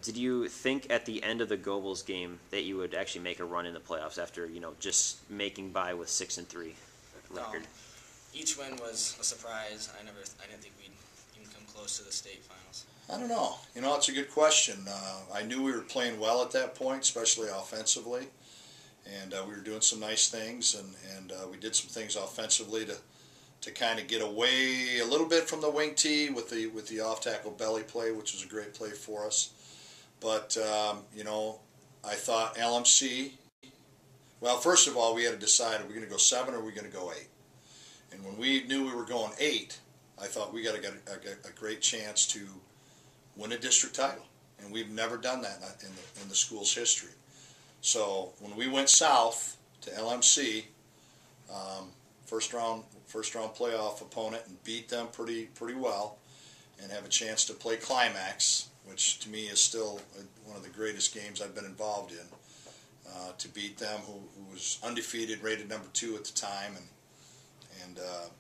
Did you think at the end of the Gobles game that you would actually make a run in the playoffs after, just making by with 6-3 record? No. Each win was a surprise. I didn't think we'd even come close to the state finals. I don't know. It's a good question. I knew we were playing well at that point, especially offensively, and we were doing some nice things, and we did some things offensively to kind of get away a little bit from the wing tee with the off tackle belly play, which was a great play for us. But I thought LMC. Well, first of all, we had to decide: are we going to go 7 or are we going to go 8? And when we knew we were going 8, I thought we got a great chance to win a district title, and we've never done that in the school's history. So when we went south to LMC, first round playoff opponent, and beat them pretty well, and have a chance to play climax, which to me is still one of the greatest games I've been involved in. To beat them, who was undefeated, rated number 2 at the time, and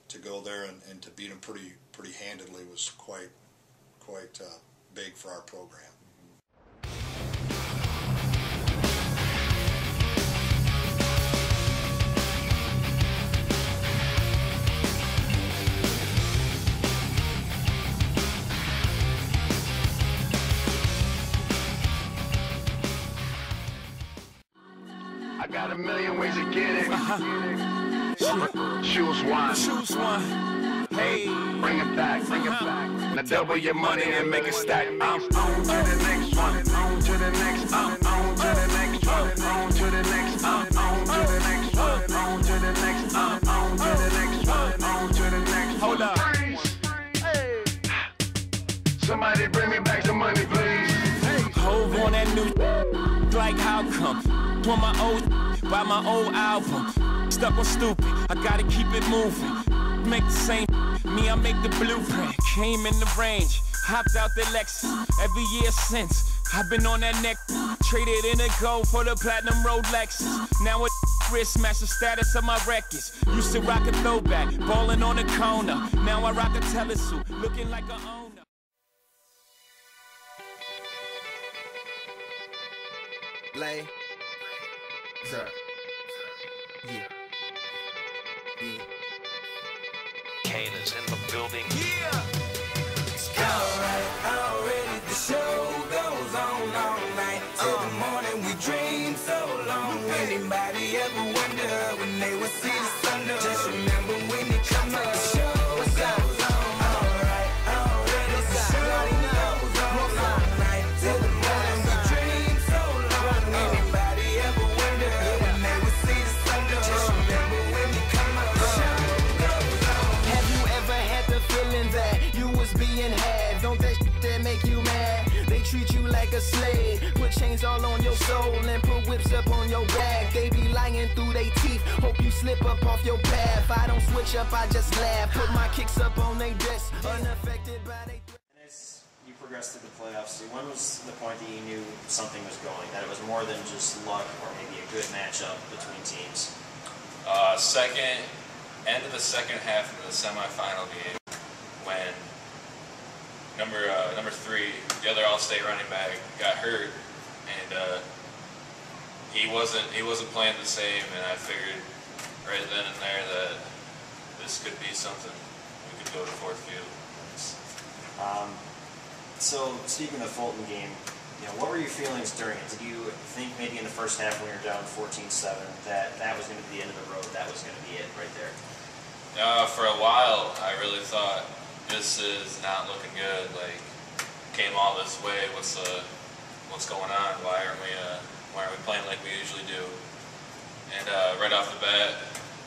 to go there and to beat them pretty handedly was quite big for our program. I got a million ways to get it. Choose one. Choose one. Hey, Bring it back. Now double your money and make it stack. I'm on to the next one. On to the next. On to the next one. On to the next. On to the next one. On to the next. On to the next one. On to the next. hold up. Hey. Somebody bring me back some money, please. Hove on that new like how come? Doing my old buy my old album. Stuck on stupid, I gotta keep it moving. Make the same, me I make the blueprint. Came in the range, hopped out the Lexus. Every year since, I've been on that neck. Traded in a gold for the platinum Rolexes. Now a wrist match the status of my records. Used to rock a throwback, ballin' on the corner. Now I rock a telesuit, looking like a owner. Lay. Sir. Yeah. Yeah. Kane is in the building. Yeah. Alright, already the show goes on all night. Till the morning we dream so long. Anybody ever wonder when they would see the sun? Just remember when you come up. The show goes on. Alright, already the show goes on all night. Till the morning we dream so long. Anybody ever wonder when they would see the sun? Just remember when you come up. The show goes on. Have you ever had the feeling that you was being had? Don't that shit that make you mad? They treat you like a slave, put chains all on your soul and put whips up on your back. They be lying through they teeth, hope you slip up off your path. I don't switch up, I just laugh, put my kicks up on they desk, unaffected by they And as you progressed through the playoffs, when was the point that you knew something was going, that it was more than just luck or maybe a good matchup between teams? End of the second half of the semifinal game, when number 3, the other All-State running back, got hurt, and he wasn't playing the same, and I figured right then and there that this could be something. We could go to Fort Field. So speaking of the Fulton game, what were your feelings during it? Did you think maybe in the first half when you were down 14-7 that was going to be the end of the road, that was going to be it right there? For a while, I really thought this is not looking good. Like, came all this way. What's going on? Why aren't we playing like we usually do? And right off the bat,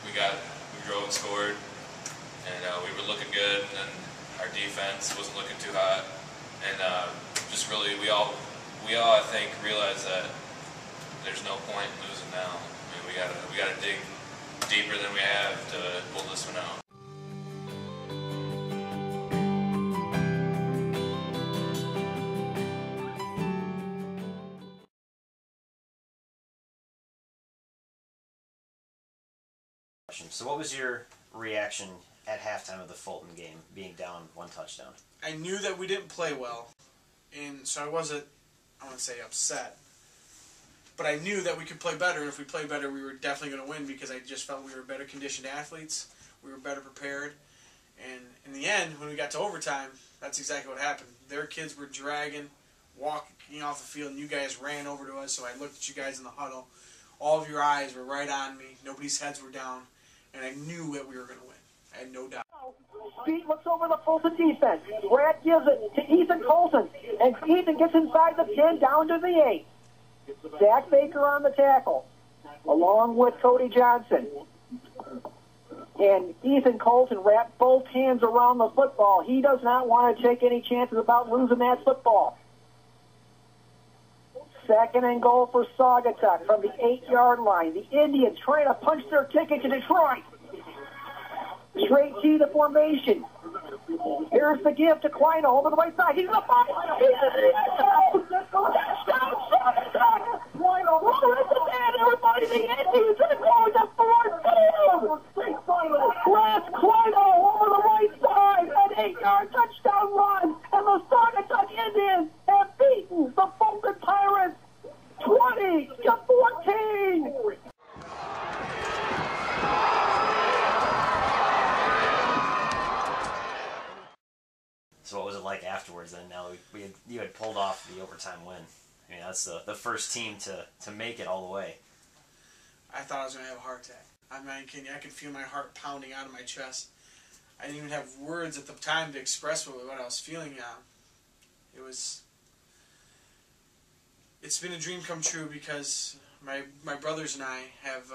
we drove and scored, and we were looking good. And then our defense wasn't looking too hot, and just really we all I think realized that there's no point losing now. I mean, we gotta dig deeper than we have to pull this one out. So what was your reaction at halftime of the Fulton game, being down 1 touchdown? I knew that we didn't play well, and so I wasn't I wouldn't say upset, but I knew that we could play better, and if we played better, we were definitely going to win because I just felt we were better conditioned athletes, we were better prepared, and in the end, when we got to overtime, that's exactly what happened. Their kids were dragging, walking off the field, and you guys ran over to us, so I looked at you guys in the huddle. All of your eyes were right on me. Nobody's heads were down, and I knew that we were going to win. I had no doubt. Pete looks over the Fulton defense. Brad gives it to Ethan Colson, and Ethan gets inside the 10 down to the 8. Zach Baker on the tackle, along with Cody Johnson. And Ethan Colson wrapped both hands around the football. He does not want to take any chances about losing that football. 2nd and goal for Saugatuck from the 8-yard line. The Indians trying to punch their ticket to Detroit. Straight to the formation. Here's the give to Klein over the right side. He's the fight. Klein over the man. Everybody, the Indians are going to 4-2. Last Klein over the right side. An 8-yard touchdown run. And the Saugatuck Indians have beaten the Fulton Pirates 20-14. So what was it like afterwards then? Now you had pulled off the overtime win. I mean, that's the first team to make it all the way. I thought I was going to have a heart attack. I mean, I could feel my heart pounding out of my chest. I didn't even have words at the time to express what I was feeling. It's been a dream come true because my brothers and I have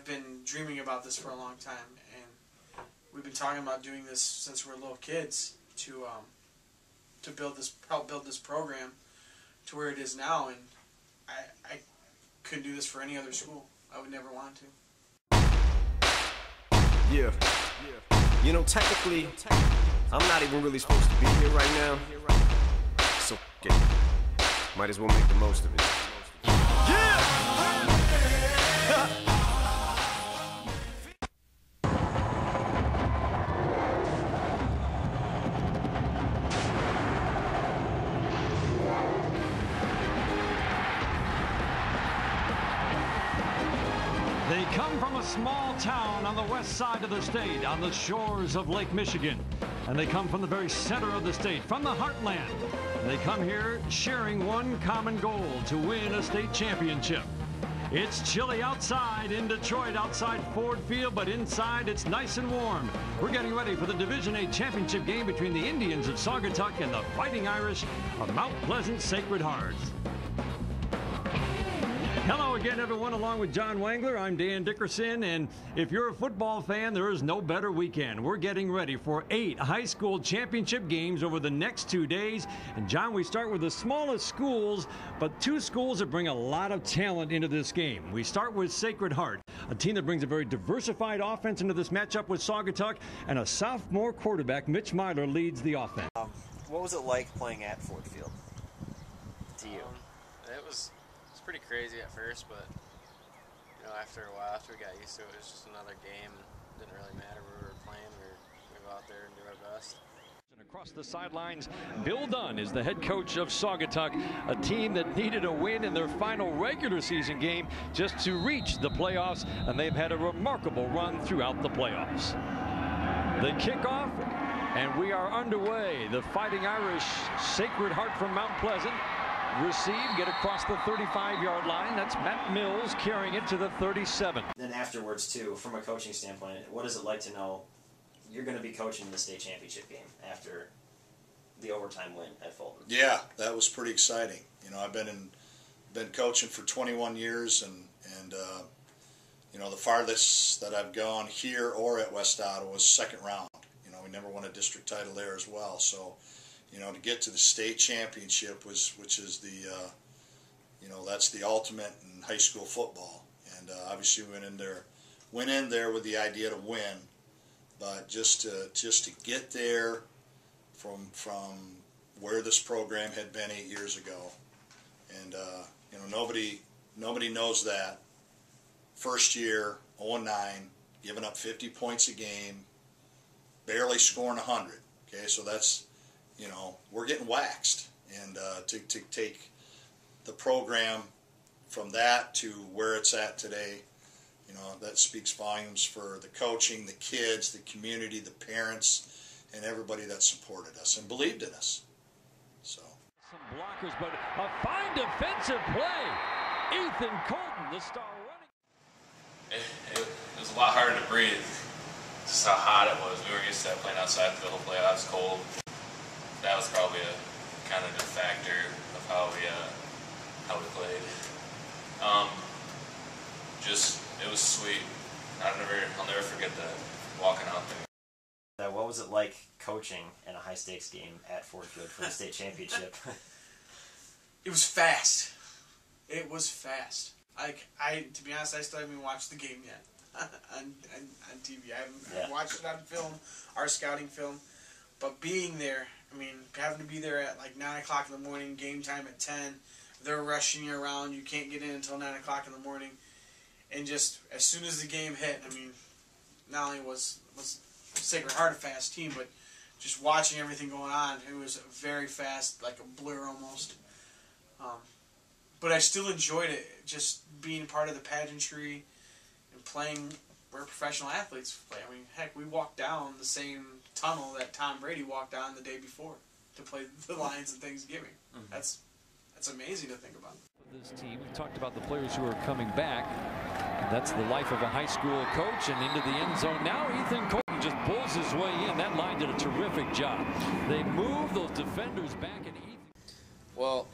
been dreaming about this for a long time, and we've been talking about doing this since we were little kids to help build this program to where it is now, and I couldn't do this for any other school. I would never want to. Yeah. You know, technically, I'm not even really supposed to be here right now. So, okay. Might as well make the most of it. Yeah! They come from a small town on the west side of the state, on the shores of Lake Michigan. And they come from the very center of the state, from the heartland. And they come here sharing one common goal, to win a state championship. It's chilly outside in Detroit, outside Ford Field, but inside it's nice and warm. We're getting ready for the Division 8 championship game between the Indians of Saugatuck and the Fighting Irish of Mount Pleasant Sacred Hearts. Hello again, everyone. Along with John Wangler, I'm Dan Dickerson, and if you're a football fan, there is no better weekend. We're getting ready for 8 high school championship games over the next 2 days. And John, we start with the smallest schools, but 2 schools that bring a lot of talent into this game. We start with Sacred Heart, a team that brings a very diversified offense into this matchup with Saugatuck, and a sophomore quarterback, Mitch Myler, leads the offense. What was it like playing at Ford Field to you? It was pretty crazy at first, but you know, after a while, after we got used to it, it was just another game. It didn't really matter where we were playing. We go out there and do our best. And across the sidelines, Bill Dunn is the head coach of Saugatuck, a team that needed a win in their final regular season game just to reach the playoffs, and they've had a remarkable run throughout the playoffs. The kickoff, and we are underway. The Fighting Irish, Sacred Heart from Mount Pleasant, receive, get across the 35-yard line. That's Matt Mills carrying it to the 37. Then afterwards, too, from a coaching standpoint, what is it like to know you're going to be coaching the state championship game after the overtime win at Fulton? Yeah, that was pretty exciting. You know, I've been coaching for 21 years, and you know, the farthest that I've gone here or at West Ottawa was second round. You know, we never won a district title there as well, so. You know, to get to the state championship which is the, you know, that's the ultimate in high school football. And obviously went in there with the idea to win, but just to get there from where this program had been 8 years ago, and you know, nobody knows that. First year, 0-9, giving up 50 points a game, barely scoring 100. Okay, so that's. You know, we're getting waxed. and to take the program from that to where it's at today, you know, that speaks volumes for the coaching, the kids, the community, the parents, and everybody that supported us and believed in us. So some blockers, but a fine defensive play. Ethan Colton, the star running. It was a lot harder to breathe. Just how hot it was. We were used to that playing outside for the whole playoffs, cold. That was probably a kind of a factor of how we played. It was sweet. I'll never forget that, walking out there. What was it like coaching in a high stakes game at Ford Field for the state championship? It was fast. It was fast. To be honest, I still haven't even watched the game yet on TV. I haven't watched it on film, our scouting film. But being there, I mean, having to be there at like 9 o'clock in the morning, game time at 10. They're rushing you around. You can't get in until 9 o'clock in the morning. And just as soon as the game hit, I mean, not only was Sacred Heart a fast team, but just watching everything going on, it was very fast, like a blur almost. But I still enjoyed it, just being part of the pageantry and playing where professional athletes play. I mean, heck, we walked down the same tunnel that Tom Brady walked down the day before to play the Lions in Thanksgiving. Mm-hmm. That's amazing to think about. This team, we talked about the players who are coming back. That's the life of a high school coach, and into the end zone now. Ethan Colton just pulls his way in. That line did a terrific job. They move those defenders back, and Ethan. Well,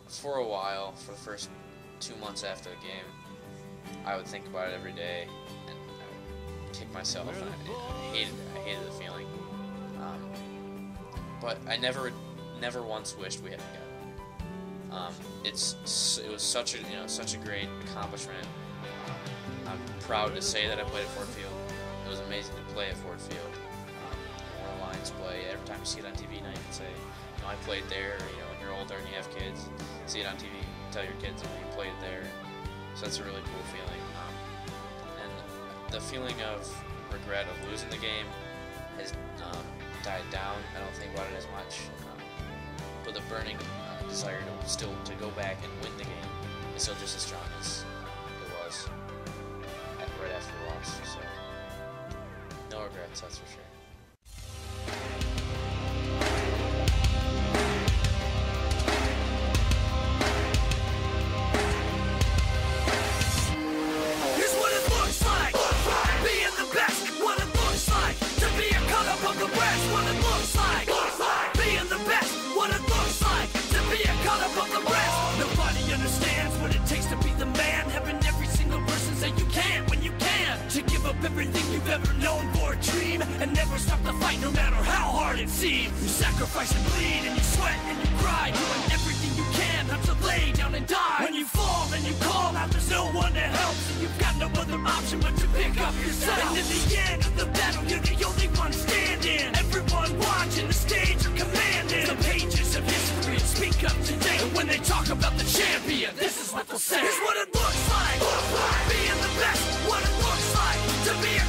for a while, for the first 2 months after the game, I would think about it every day, and I would kick myself, and I hated it. I hated the feeling. But I never once wished we hadn't gotten it. It was such a great accomplishment. I'm proud to say that I played at Ford Field. It was amazing to play at Ford Field. When the Lions play, every time you see it on TV, now you can say, you know, I played there. Or, you know, when you're older and you have kids, see it on TV, tell your kids that you played there. So that's a really cool feeling. And the feeling of regret of losing the game has died down. I don't think about it as much. But the burning desire to go back and win the game is still just as strong as it was right after the loss. So no regrets, that's for sure. Here's what it looks like, being the best. What it looks like to be a cut up of the rest. What it looks like, being the best. What it looks like to be a cut up of the rest. Nobody understands what it takes to be the man. Having every single person say you can when you can. To give up everything you've ever known for a dream, and never stop the fight no matter how hard it seems. You sacrifice and bleed and you sweat and you cry, doing everything you can not to lay down and die. When you fall and you call out, there's no one to help, so you've got no other option but to pick up yourself. And in the end of the battle, you're the only one standing. Everyone watching the stage are commanding the pages of history and speak up today. And when they talk about the champion, this is what they'll say. Here's what it looks like, being the best. What it looks like to be a